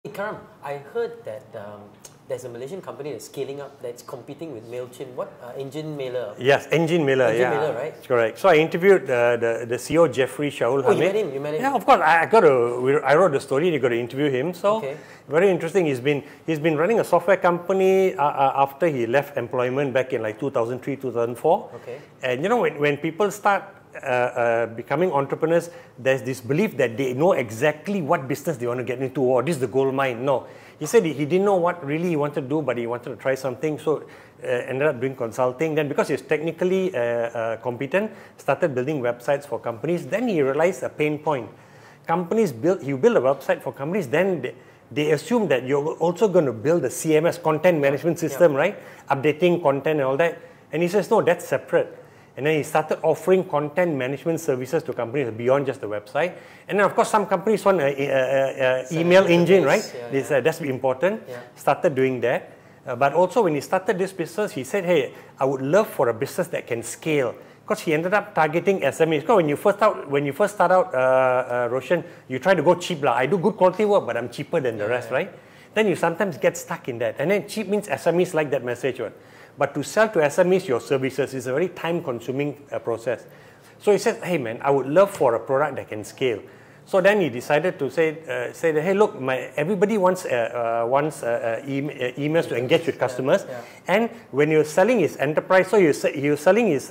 Karam, I heard that there's a Malaysian company that's scaling up, that's competing with MailChimp. What? Engine Mailer. Yes, Engine Mailer. Engine Mailer, right? Correct. So I interviewed the CEO, Jeffrey Shaul Hamid. You met him? You met him? Yeah, of course. I wrote the story. You got to interview him. So very interesting. He's been running a software company after he left employment back in like 2003, 2004. Okay. And you know, when people start becoming entrepreneurs, there's this belief that they know exactly what business they want to get into, or this is the gold mine. No, he said he didn't know what really he wanted to do, but he wanted to try something, so ended up doing consulting. Then because he's technically competent, started building websites for companies. Then he realized a pain point. You build a website for companies, then they assume that you're also going to build a CMS, content management system, right? Updating content and all that. And he says, no, that's separate. And then he started offering content management services to companies beyond just the website. And then, of course, some companies want an email engine, right? That's important. Started doing that. But also, when he started this business, he said, hey, I would love for a business that can scale. Because he ended up targeting SMEs. Because when you first start out, Roshan, you try to go cheap. I do good quality work, but I'm cheaper than the rest, right? Then you sometimes get stuck in that. And then cheap means SMEs like that message, right? But to sell to SMEs your services is a very time-consuming process. So he said, hey man, I would love for a product that can scale. So then he decided to say that, hey look, everybody wants emails to engage with customers. And when you're selling his enterprise, so you're selling his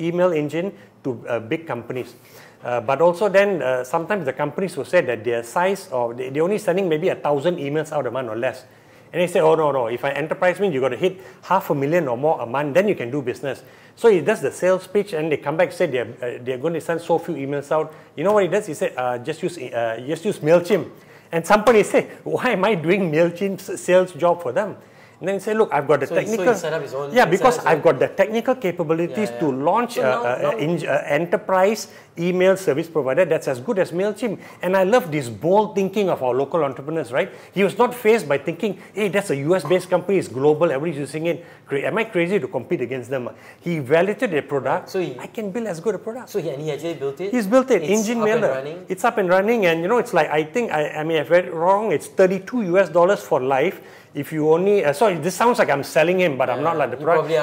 email engine to big companies. But also then sometimes the companies will say that their size, or they're only sending maybe 1,000 emails out a month or less. And they say, oh no, if an enterprise means you got to hit 500,000 or more a month, then you can do business. So he does the sales pitch, and they come back and say they're going to send so few emails out. You know what he does? He said, just use MailChimp. And somebody say, why am I doing MailChimp's sales job for them? And then he said, look, I've got the technical... So he set up his own... Yeah, because I've got the technical capabilities to launch an enterprise email service provider that's as good as MailChimp. And I love this bold thinking of our local entrepreneurs, right? He was not faced by thinking, hey, that's a US-based company, it's global, everybody's using it. Am I crazy to compete against them? He validated a product. So I can build as good a product. So he actually built it? He's built it. Engine Mailer. It's up and running. And you know, it's like, I think, I mean, I've read it wrong. It's $32 for life. If you only, sorry, this sounds like I'm selling him, but I'm not like the product. You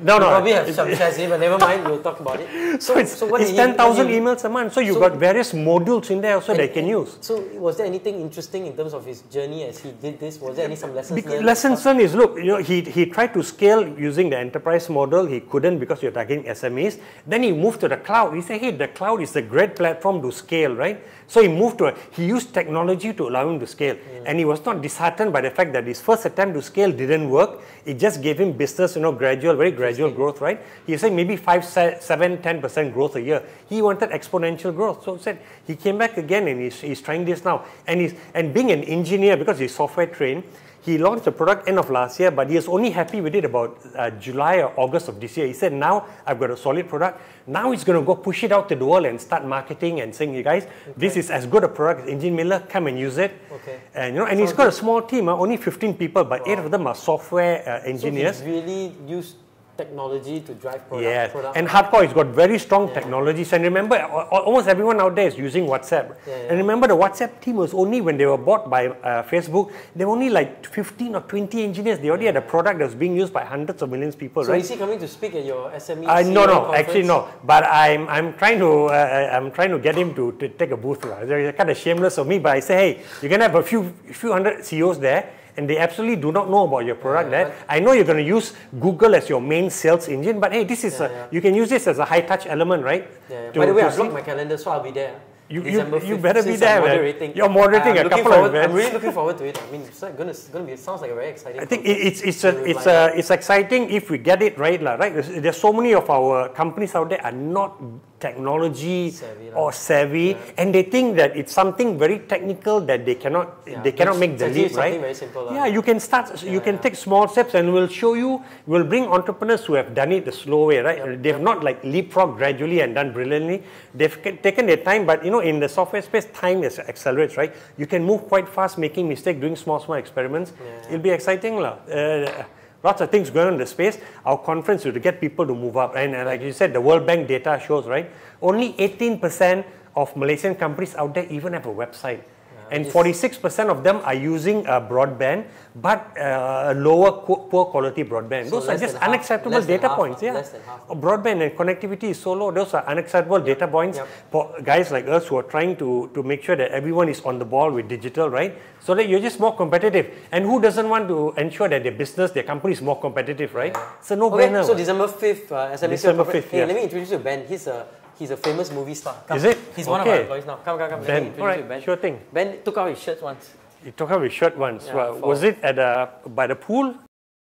probably have some shares in, but never mind, we'll talk about it. So it's 10,000 emails a month. So you've got various modules in there also they can use. So was there anything interesting in terms of his journey as he did this? Was there some lessons learned? Lessons learned is, look, you know, he tried to scale using the enterprise model. He couldn't because you're targeting SMEs. Then he moved to the cloud. He said, hey, the cloud is a great platform to scale, right? So he used technology to allow him to scale. And he was not disheartened by the fact that his first attempt to scale didn't work. It just gave him business, you know, very gradual growth, right? He said maybe 5, 7, 10% growth a year. He wanted exponential growth. So said he came back again and he's trying this now. And being an engineer, because he's software trained, he launched the product end of last year, but he was only happy with it about July or August of this year. He said, now I've got a solid product. Now he's going to go push it out to the world and start marketing and saying, hey guys, this is as good a product as Engine Mailer, come and use it. And you know, and he's got a small team, only 15 people, but 8 of them are software engineers. So he's really used technology to drive product. Yes, and hardcore, it's got very strong technologies. And remember, almost everyone out there is using WhatsApp. And remember, the WhatsApp team was only, when they were bought by Facebook, they were only like 15 or 20 engineers. They already had a product that was being used by hundreds of millions of people. So is he coming to speak at your SME? No, actually no. But I'm trying to get him to take a booth. It's kind of shameless of me, but I say, hey, you're gonna have a few hundred CEOs there, and they absolutely do not know about your product there. I know you're going to use Google as your main sales engine, but hey, this is you can use this as a high-touch element, right? By the way, I blocked my calendar, so I'll be there. You better be there, man. You're moderating a couple of events. I'm really looking forward to it. I mean, it's going to be. It sounds like a very exciting. I think it's exciting if we get it right, right? There's so many of our companies out there are not technology savvy, and they think that it's something very technical that they cannot make the leap, right? Very simple, you can start. You can take small steps, and we'll bring entrepreneurs who have done it the slow way, right? They've not like leapfrog gradually and done brilliantly. They've taken their time, but you know, in the software space, time accelerates, right? You can move quite fast, making mistakes, doing small experiments. It'll be exciting, lots of things going on in the space. Our conference is to get people to move up. And like you said, the World Bank data shows, right? Only 18% of Malaysian companies out there even have a website. and 46% of them are using broadband, but poor quality broadband. So those are just less than half- unacceptable less than data half, points. Yeah, less than half. broadband and connectivity is so low. Those are unacceptable data points for guys like us who are trying to make sure that everyone is on the ball with digital, right? So that you're just more competitive. And who doesn't want to ensure that their business, their company is more competitive, right? It's a no-brainer. Okay, so December 5th, SMBC. December 5th, Hey, yeah. let me introduce you to Ben. He's a famous movie star. Come. Is it? He's one of our Okay. employees now. Come. Let me Ben, introduce all right, you to Ben. sure thing. Ben took out his shirt once. You took out his shirt once. Yeah, Was it at by the pool?